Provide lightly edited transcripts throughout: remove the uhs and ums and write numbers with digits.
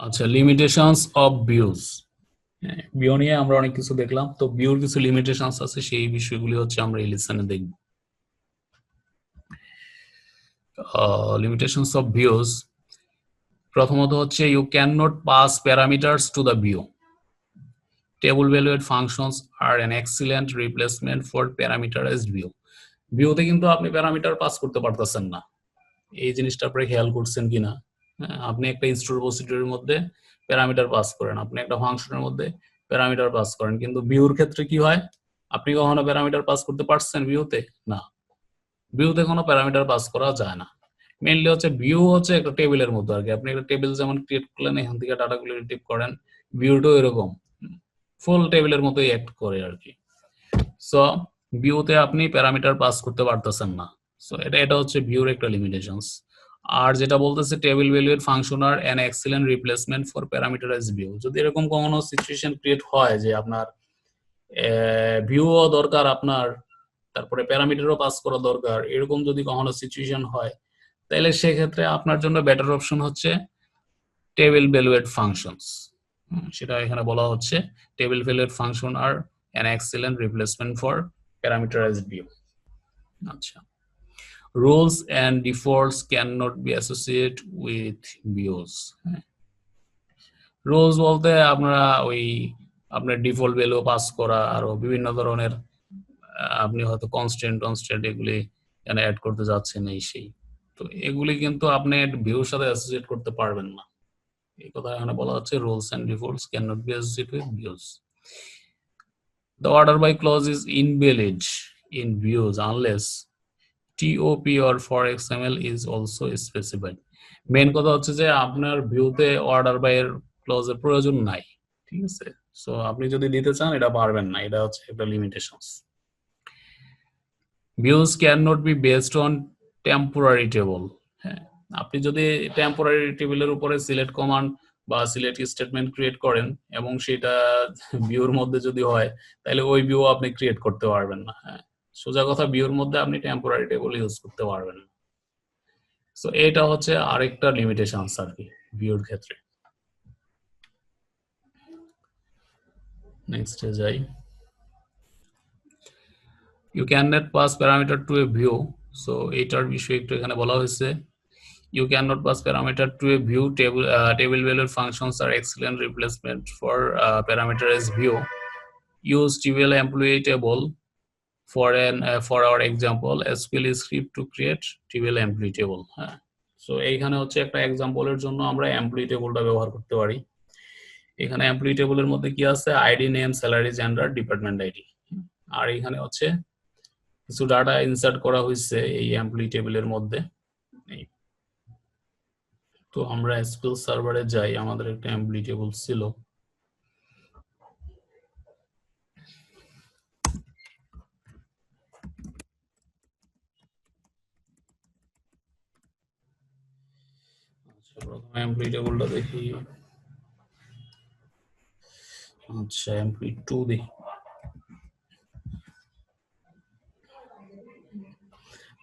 আচ্ছা, limitations of views. View নিয়ে আমরা অনেক কিছু দেখলাম, তো ভিউর কিছু লিমিটেশনস আছে, সেই বিষয়গুলি হচ্ছে আমরা এই লেসনে দেখব। লিমিটেশনস অফ ভিউজ, প্রথমত হচ্ছে you can not pass parameters to the view. Table valued functions are an excellent replacement for parameterised view. ভিউতে কিন্তু আপনি প্যারামিটার পাস করতে পারতেছেন না, এই জিনিসটা আপনি খেয়াল করছেন কিনা? আপনি একটা স্টোর প্রসিডিউরের মধ্যে প্যারামিটার পাস করেন, আপনি একটা ফাংশনের মধ্যে প্যারামিটার পাস করেন, কিন্তু ভিউর ক্ষেত্রে কি হয়? আপনি কখনো প্যারামিটার পাস করতে পারছেন ভিউতে? না, ভিউতে কোনো প্যারামিটার পাস করা যায় না। মেইনলি হচ্ছে ভিউ হচ্ছে একটা টেবিলের মতো আর কি। আপনি একটা টেবিল যেমন ক্রিয়েট করলেন, এখান থেকে ডাটাগুলো রিট্রিভ করেন, ভিউটাও এরকম ফুল টেবিলের মতোই অ্যাক্ট করে আর কি। সো ভিউতে আপনি প্যারামিটার পাস করতে পারতেছেন না। সো এটা হচ্ছে ভিউর একটা লিমিটেশনস। আর যেটা বলতেছে table valued function are an excellent replacement for parameterised view, যদি এরকম কোনো সিচুয়েশন ক্রিয়েট হয় যে আপনার ভিউও দরকার আপনার, তারপরে প্যারামিটারও পাস করা দরকার, এরকম যদি কখনো সিচুয়েশন হয়, তাহলে সেক্ষেত্রে আপনার জন্য বেটার অপশন হচ্ছে টেবিল ভ্যালুয়েড ফাংশনস। সেটা এখানে বলা হচ্ছে table valued function are an excellent replacement for parameterised view. আচ্ছা, rules and defaults cannot be associated with views. Rules বলতে আমরা ওই আপনার ডিফল্ট ভ্যালু পাস করা, আরো বিভিন্ন ধরনের আপনি হয়তো কনস্ট্যান্ট এগুলি এখানে অ্যাড করতে যাচ্ছেন এই সেই, তো এগুলি কিন্তু আপনি ভিউর সাথে অ্যাসোসিয়েট করতে পারবেন না। এই কথা এখানে বলা হচ্ছে rules and defaults cannot be associated with views. The order by clause is invalid in views unless TOP or for XML is also specified. Main কথা হচ্ছে যে আপনার ভিউতে অর্ডার বাই এর ক্লজের প্রয়োজন নাই, ঠিক আছে? সো আপনি যদি দিতে চান এটা পারবেন না, এটা হচ্ছে একটা limitations. Views can not be based on temporary table. হ্যাঁ, আপনি যদি টেম্পোরারি টেবিলের উপরে সিলেক্ট কমান্ড বা সিলেক্ট স্টেটমেন্ট ক্রিয়েট করেন এবং সেটা ভিউর মধ্যে যদি হয়, তাহলে ওই ভিউ আপনি ক্রিয়েট করতে পারবেন না। হ্যাঁ, সোজা কথা, ভিউর মধ্যে আপনি টেম্পোরারি টেবল ইউজ করতে পারবেন না। সো এটা হচ্ছে আরেকটা লিমিটেশনস আর কি ভিউর ক্ষেত্রে। নেক্সটে যাই। You can not pass parameter to a view. So এটার বিষয়ে একটু এখানে বলা হয়েছে, you cannot pass parameter to a view. Table valued functions are excellent replacement for parameterized view. Use TVL employee table for our example SQL script to create TVL employee table. So এইখানে হচ্ছে একটা এক্সাম্পলের জন্য আমরা employee টেবলটা ব্যবহার করতে পারি। এখানে employee টেবলের মধ্যে কি আছে? ID, name, salary, gender, department ID. আর এখানে হচ্ছে কিছু ডাটা ইনসার্ট করা হয়েছে এই এমপ্লয়ি টেবিলের মধ্যে। তো আমরা এসকিউএল সার্ভারে যাই, আমাদের একটা এমপ্লয়ি টেবল ছিল। প্রথমে এমপ্লয়ি টেবলটা দেখি। আচ্ছা, এমপ্লয়ি 2 দেখি।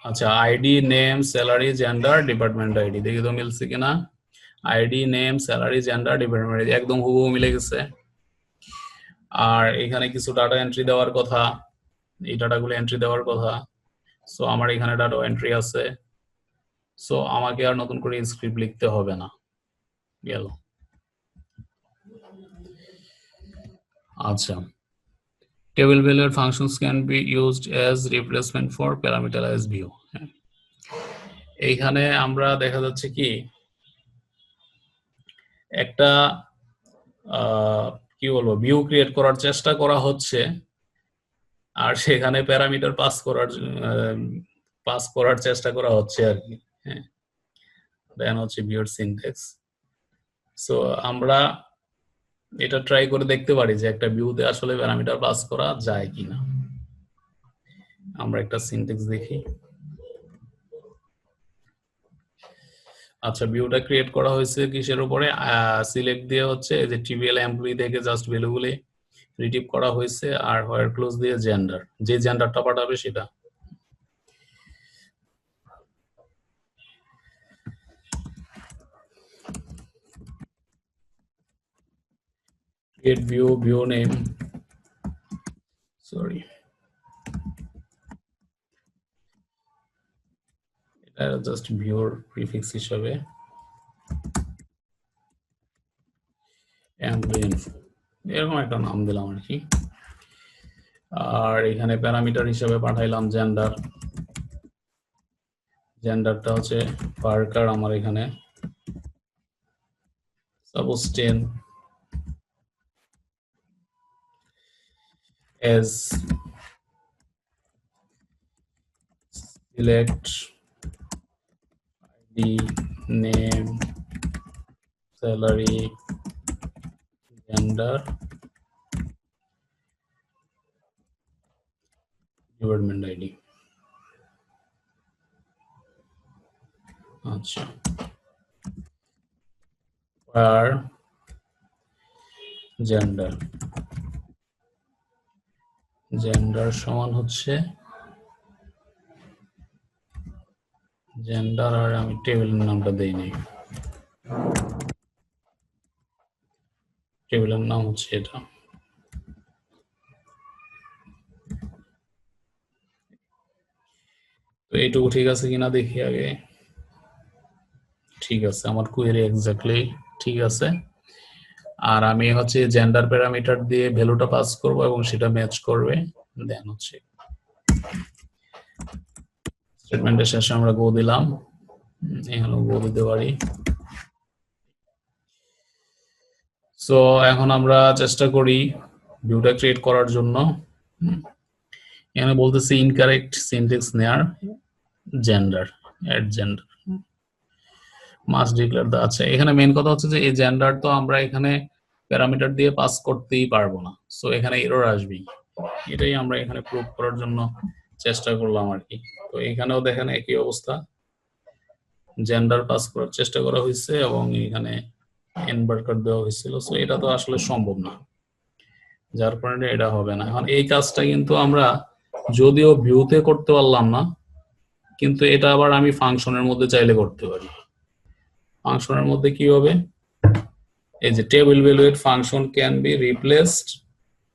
আচ্ছা, ID, name, salary, gender, department ID, দেখি তো মিলছে কিনা। ID, name, salary, gender, department ID একদম হুবহু মিলে গেছে। আর এখানে কিছু ডাটা এন্ট্রি দেওয়ার কথা, এই ডাটাগুলো এন্ট্রি দেওয়ার কথা। সো আমার এখানে ডাটা এন্ট্রি আছে, সো আমাকে আর নতুন করে স্ক্রিপ্ট লিখতে হবে না, গেল। আচ্ছা, table valued functions can be used as replacement for parameterized view. এইখানে আমরা দেখা যাচ্ছে কি একটা কি বলবো, ভিউ ক্রিয়েট করার চেষ্টা করা হচ্ছে, আর সেখানে প্যারামিটার পাস করার চেষ্টা করা হচ্ছে আর কি। হ্যাঁ, দেন হচ্ছে ভিউর সিনট্যাক্স। সো আমরা এটা ট্রাই করে দেখতে পারি যে একটা ভিউতে আসলে প্যারামিটার পাস করা যায় কিনা। আমরা একটা সিনট্যাক্স দেখি। আচ্ছা, ভিউটা ক্রিয়েট করা হয়েছে কিসের উপরে? সিলেক্ট দিয়ে হচ্ছে এই যে টিবিএল এমপ্লয়ি থেকে জাস্ট ভ্যালুগুলি রিটিভ করা হয়েছে, আর হোয়ার ক্লোজ দিয়ে জেন্ডার, যে জেন্ডারটা পাঠাবে সেটা। create view name, sorry, এটা জাস্ট ভিউর প্রিফিক্স হিসাবে info এরকম একটা নাম দিলাম আর কি। আর এখানে প্যারামিটার হিসেবে পাঠাইলাম জেন্ডার, জেন্ডারটা হচ্ছে পার্কার, আমার এখানে suppose 10 as select id name salary gender department id। আচ্ছা, আর জেন্ডার, জেন্ডার সমান হচ্ছে জেন্ডার, আর আমি টেবিলের নামটা দেই নাই, টেবিলের নাম হচ্ছে এটা। তো এইটুকু ঠিক আছে কিনা দেখি আগে। ঠিক আছে, আমার কোয়েরি এক্স্যাক্টলি ঠিক আছে। আর আমি হচ্ছে জেন্ডার প্যারামিটার দিয়ে ভ্যালুটা পাস করব এবং সেটা ম্যাচ করবে। দেন হচ্ছে স্টেটমেন্টের শেষে আমরা গো দিলাম, এখানে গো দিতে পারি। সো এখন আমরা চেষ্টা করি ভিউটা ক্রিয়েট করার জন্য। এখানে বলতেছি ইনকারেক্ট সিনট্যাক্স নেয়ার জেন্ডার এট জেন্ডার মাস্ট ডিক্লেয়ার দা। আচ্ছা, এখানে মেইন কথা হচ্ছে যে এই জেন্ডার তো আমরা এখানে প্যারামিটার দিয়ে পাস করতেই পারবো না, সো এখানে এরর আসবেই। এটাই আমরা এখানে প্রুভ করার জন্য চেষ্টা করলাম আর কি। তো এখানেও দেখেন একই অবস্থা, জেন্ডার পাস করার চেষ্টা করা হয়েছে এবং এখানে ইনভার্টার দেওয়া হয়েছিল, সো এটা তো আসলে সম্ভব না, যার কারণে এটা হবে না। এখন এই কাজটা কিন্তু আমরা যদিও ভিউতে করতে পারলাম না, কিন্তু এটা আবার আমি ফাংশনের মধ্যে চাইলে করতে পারি। ফাংশনের মধ্যে কি হবে, এই যে table valued function can be replaced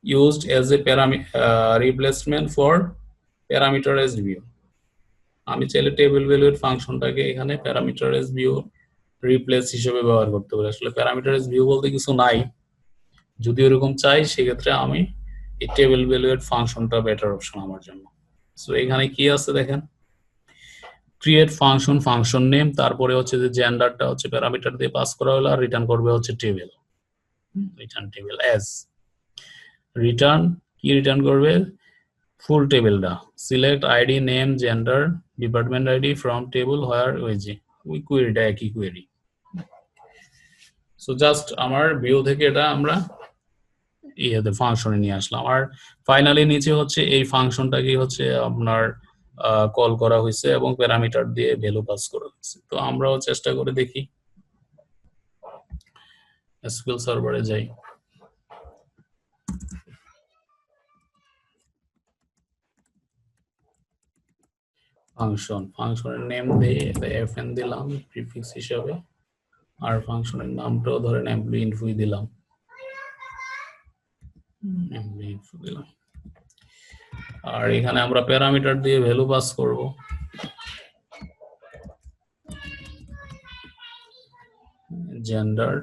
used as a replacement for parameterized view। আমি চাইলে টেবিল ভ্যালুয়েট ফাংশনটাকে এখানে প্যারামিটারাইজড ভিউ রিপ্লেস হিসেবে ব্যবহার করতে পারি। আসলে প্যারামিটারাইজড ভিউ বলতে কিছু নাই, যদি এরকম চাই সেক্ষেত্রে আমি এই টেবিল ভ্যালুয়েট ফাংশনটা বেটার অপশন আমার জন্য। সো এখানে কি আছে দেখেন, ক্রিয়েট ফাংশন, ফাংশন নেম, তারপরে হচ্ছে যে জেন্ডারটা হচ্ছে প্যারামিটার দিয়ে পাস করা হলো, আর রিটার্ন করবে হচ্ছে table, return table as. Return কি রিটার্ন করবে, ফুল টেবিলটা, select ID name gender department ID from table where ওই কোয়েরিটা একই কোয়েরি। সো জাস্ট আমার ভিউ থেকে এটা আমরা ইয়েতে ফাংশনে নিয়ে আসলাম। আর ফাইনালি নিচে হচ্ছে এই ফাংশনটাকে হচ্ছে আপনার কল করা হয়েছে এবং প্যারামিটার দিয়ে ভ্যালু পাস করা হয়েছে। তো আমরাও চেষ্টা করে দেখি, এসকিউএল সার্ভারে যাই, ফাংশন, ফাংশনের নেম দিয়ে এফএন দিলাম প্রিফিক্স হিসাবে, আর ফাংশনের নামটাও ধরেন এমপ্লয়ি ইনফো দিলাম, এমপ্লয়ি ইনফো দিলাম। আর এখানে আমরা প্যারামিটার দিয়ে ভ্যালু পাস করব, জেন্ডার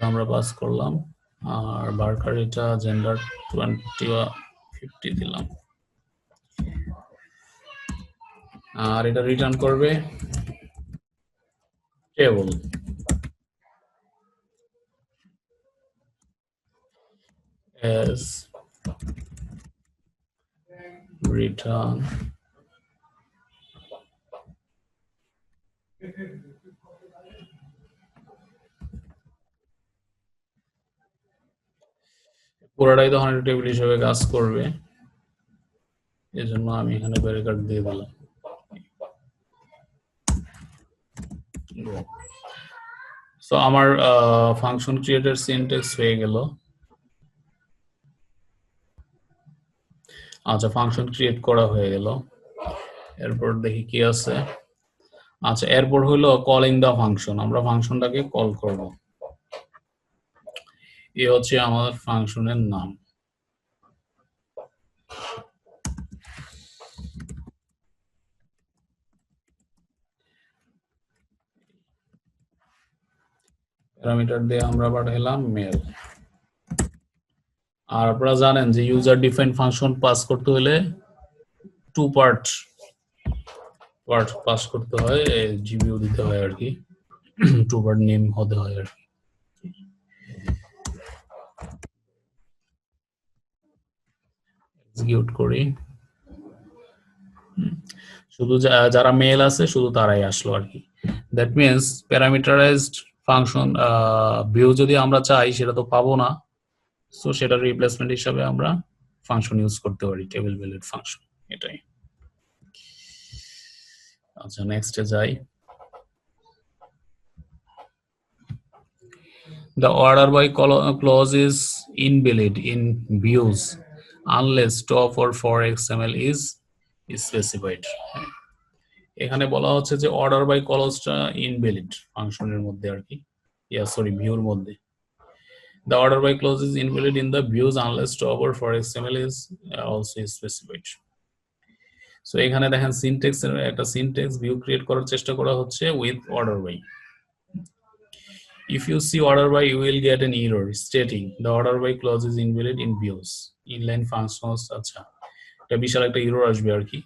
আমরা পাস করলাম, আর বার্কার এটা জেন্ডার 20 বা 50 দিলাম, আর এটা রিটার্ন করবে টেবল as return পুরোটাই তো 100 টেবিল হিসেবে কাজ করবে, এজন্য আমি এখানে ব্যারিকেড দিয়ে দিলাম। সো আমার ফাংশন ক্রিয়েটের সিনট্যাক্স হয়ে গেল। আচ্ছা, ফাংশন ক্রিয়েট করা হয়ে গেল, এরপর দেখি কি আছে। আচ্ছা, এরপর হলো কলিং দা ফাংশন, আমরা ফাংশনটাকে কল করব। এই হচ্ছে আমাদের ফাংশনের নাম। প্যারামিটার দিয়ে আমরা পাঠালাম মেল। আর আপনারা জানেন যে ইউজার ডিফাইন ফাংশন পাস করতে হলে টু পার্ট পাস করতে হয়, জিবিও দিতে হয় আর কি, টু পার্ট নেম হতে হয় আর কি। এক্সিকিউট করি, শুধু যারা মেল আছে শুধু তারাই আসলো আর কি। That means parameterised function view যদি আমরা চাই সেটা তো পাবো না, সো সেটা রিপ্লেসমেন্ট হিসাবে আমরা ফাংশন ইউজ করতে পারি, টেবিল ভ্যালুড ফাংশন, এটাই। আচ্ছা, নেক্সটে যাই। The order by clause is invalid in views unless top or for XML is specified. এখানে বলা হচ্ছে যে অর্ডার বাই ক্লজটা ইনভ্যালিড ফাংশনের মধ্যে আর কি, ভিউর মধ্যে। The order by clause is invalid in the views unless top or for XML is also specified. So এখানে দেখেন সিনট্যাক্সের একটা সিনট্যাক্স ভিউ ক্রিয়েট করার চেষ্টা করা হচ্ছে with order by. If you see order by, you will get an error stating the order by clause is invalid in views inline functions। আচ্ছা, এটা বিশাল একটা এরর আসবে আর কি।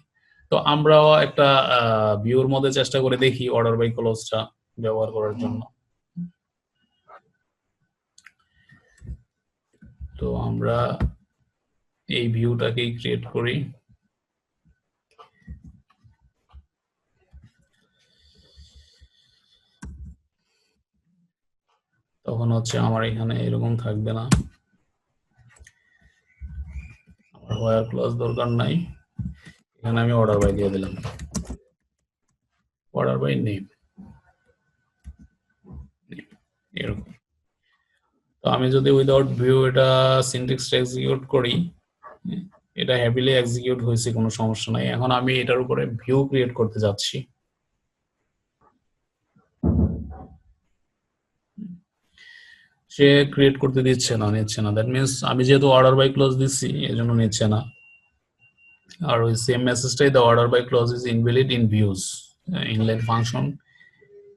তো আমরাও একটা ভিউর মধ্যে চেষ্টা করে দেখি অর্ডার বাই ক্লজটা ব্যবহার করার জন্য। তো আমরা এই ভিউটাকেই ক্রিয়েট করি। তখন হচ্ছে আমার এখানে এরকম থাকবে না, আমার হোয়ার ক্লজ দরকার নাই, এখানে আমি অর্ডার বাই দিয়ে দিলাম, অর্ডার বাই নেম এরকম। তো আমি যদি উইদাউট ভিউ এটা সিনট্যাক্সটা এক্সিকিউট করি, এটা হ্যাপিলি এক্সিকিউট হয়েছে, কোনো সমস্যা নাই। এখন আমি এটার উপরে ভিউ ক্রিয়েট করতে যাচ্ছি, সে ক্রিয়েট করতে দিচ্ছে না, নিচ্ছে না। দ্যাট মিনস আমি যেহেতু অর্ডার বাই ক্লোজ দিচ্ছি এজন্য নিচ্ছে না। আর ওই সেম মেসেজটাই the order by clause is invalid in views inline function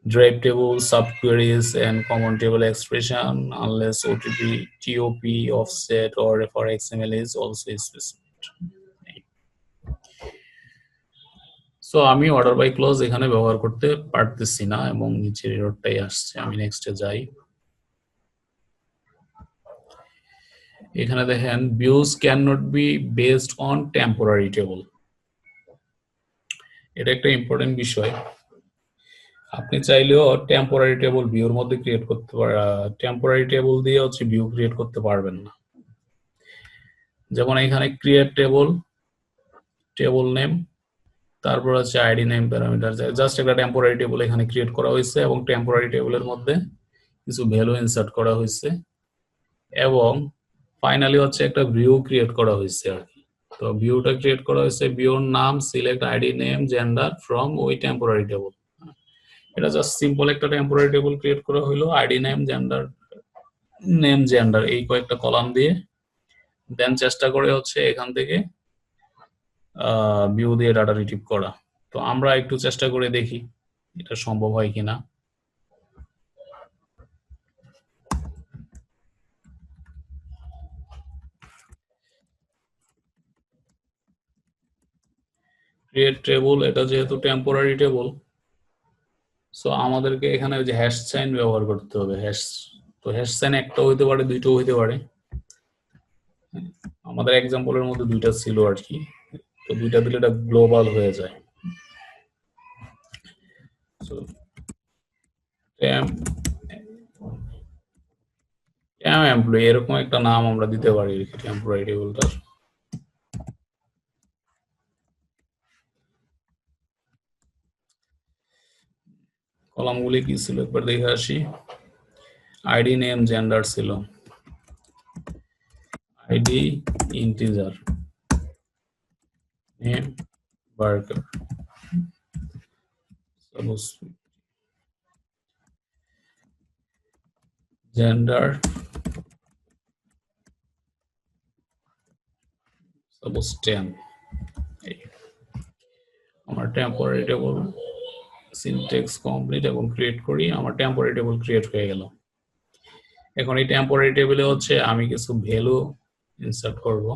drive table subqueries and common table expression unless OTP, TOP, offset or for XML is also specified. So আমি order by close এখানে ব্যবহার করতে পারতেছি না এবং নিচের এররটাই আসছে। আমি নেক্সটে যাই। এখানে দেখেন views can not be based on temporary table, এটা একটা ইম্পর্টেন্ট বিষয়। আপনি চাইলেও টেম্পোরারি টেবল ভিউর মধ্যে ক্রিয়েট করতে টেম্পোরারি টেবল দিয়ে হচ্ছে ভিউ ক্রিয়েট করতে পারবেন না। যেমন এখানে ক্রিয়েট টেবল, টেবল নেম, তারপর হচ্ছে আইডি নেম প্যারামিটার, জাস্ট একটা টেম্পোরারি টেবল এখানে ক্রিয়েট করা হয়েছে এবং টেম্পোরারি টেবলের মধ্যে কিছু ভ্যালু ইনসার্ট করা হয়েছে এবং ফাইনালি হচ্ছে একটা ভিউ ক্রিয়েট করা হয়েছে আর কি। তো ভিউটা ক্রিয়েট করা হয়েছে, ভিউর নাম, select ID name, gender from ওই টেম্পোরারি টেবল। এটা জাস্ট সিম্পল একটা টেম্পোরারি টেবল ক্রিয়েট করা হলো আইডি নেম জেন্ডার এই কয়েকটা কলাম দিয়ে, দেন চেষ্টা করে হচ্ছে এখান থেকে ভিউ দিয়ে ডাটা রিট্রিভ করা। তো আমরা একটু চেষ্টা করে দেখি এটা সম্ভব হয় কিনা। ক্রিয়েট টেবল, এটা যেহেতু টেম্পোরারি টেবল, সো আমাদেরকে এখানে যে হ্যাশ সাইন ব্যবহার করতে হবে। তো হ্যাশ সাইন একটা হইতে পারে, দুইটাও হইতে পারে। আমাদের এক্সাম্পলের মধ্যে দুইটা ছিল আর কি, তো দুইটা দিলে এটা গ্লোবাল হয়ে যায়। এমপ্লয়ি এরকম একটা নাম আমরা দিতে পারি টেম্পোরারি টেবলটার। কলামগুলি কি ছিল একবার দেখে আসি। আইডি নেম জেন্ডার ছিল, ID integer, name worker. suppose gender, suppose 10. আমার টেম্পোরারি টেবল সিনট্যাক্স কমপ্লিট এবং ক্রিয়েট করি, আমার টেম্পোরারি টেবল ক্রিয়েট হয়ে গেল। এখন এই টেম্পোরারি টেবিলে হচ্ছে আমি কিছু ভ্যালু ইনসার্ট করব।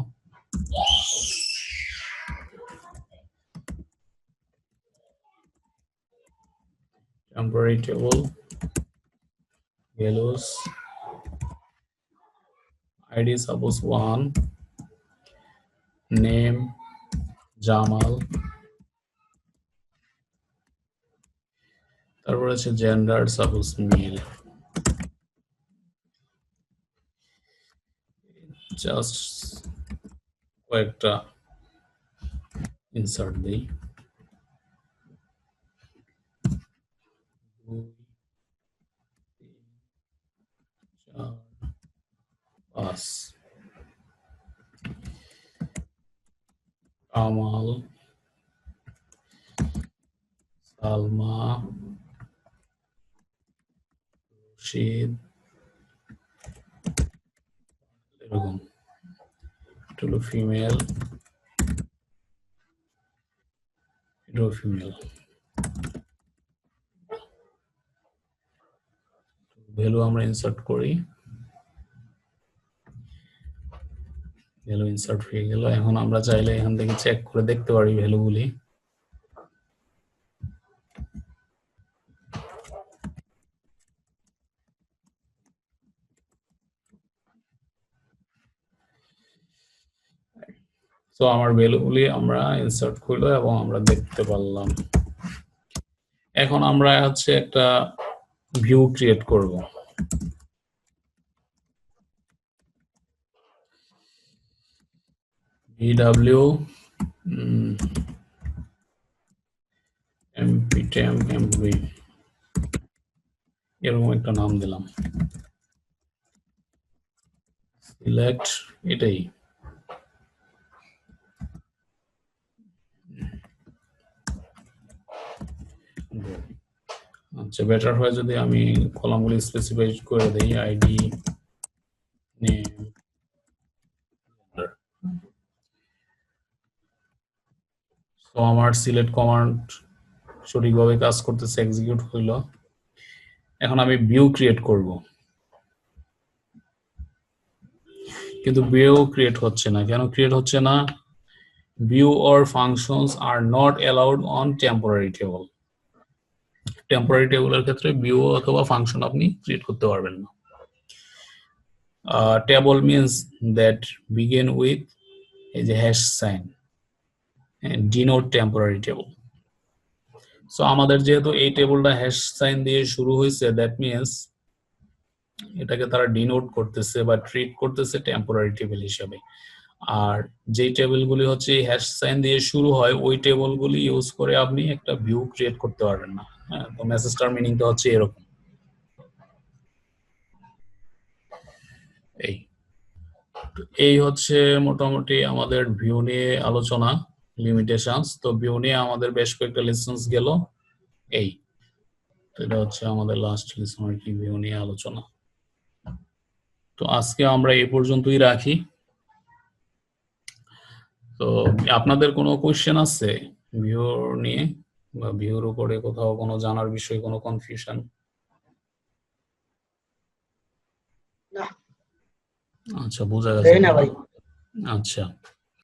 Temporary table values id suppose 1, name Jamal, তারপর আছে gender suppose male, just কয়েকটা ইনসার্ট দেই। 2 3 4 5 কামাল, সালমা, রশিদ, এরকম। এটা হলো ফিমেল, এটাও ফিমেল। ভ্যালু আমরা ইনসার্ট করি, ভ্যালু ইনসার্ট হয়ে গেল। এখন আমরা চাইলে এখান থেকে চেক করে দেখতে পারি ভ্যালুগুলি। তো আমার ভ্যালুগুলি আমরা ইনসার্ট করলো এবং আমরা দেখতে পারলাম। এখন আমরা হচ্ছে একটা ভিউ ক্রিয়েট করব। vw mptemp mv এরকম একটা নাম দিলাম, সিলেক্ট, এটাই। আচ্ছা, বেটার হয় যদি আমি কলামগুলি স্পেসিফাই করে দেই, আইডি, নেম, তো আমার সিলেক্ট কমান্ড সঠিকভাবে কাজ করতেছে, এক্সিকিউট হইলো। এখন আমি ভিউ ক্রিয়েট করব, কিন্তু ভিউ ক্রিয়েট হচ্ছে না। কেন ক্রিয়েট হচ্ছে না? View or functions are not allowed on temporary table. Temporary টেবলের ক্ষেত্রে ভিউ অথবা ফাংশন আপনি ক্রিয়েট করতে পারবেন না। Table means that begin with এই যে hash sign, denote temporary table. So আমাদের যেহেতু এই টেবলটা হ্যাশ সাইন দিয়ে শুরু হয়েছে, দ্যাট মিন্স এটাকে তারা ডিনোট করতেছে বা ট্রিট করতেছে টেম্পোরারি টেবিল হিসেবে। আর যেই টেবিলগুলি হচ্ছে হ্যাশ সাইন দিয়ে শুরু হয়, ওই টেবিলগুলি ইউজ করে আপনি একটা ভিউ ক্রিয়েট করতে পারবেন না। হ্যাঁ, তো মেসেজটার মিনিংটা হচ্ছে এরকম। এই হচ্ছে মোটামুটি আমাদের ভিউ নিয়ে আলোচনা, লিমিটেশনস। তো ভিউ নিয়ে আমাদের বেশ কয়েকটা লেসন্স গেল। এই এটা হচ্ছে আমাদের লাস্ট লেসন আর কি, ভিউ নিয়ে আলোচনা। তো আজকে আমরা এই পর্যন্তই রাখি। তো আপনাদের কোনো কোশ্চেন আছে ভিউ নিয়ে বা ভিউর উপরে কোথাও কোনো জানার বিষয়, কোনো কনফিউশন? আচ্ছা, বোঝা গেছে। আচ্ছা।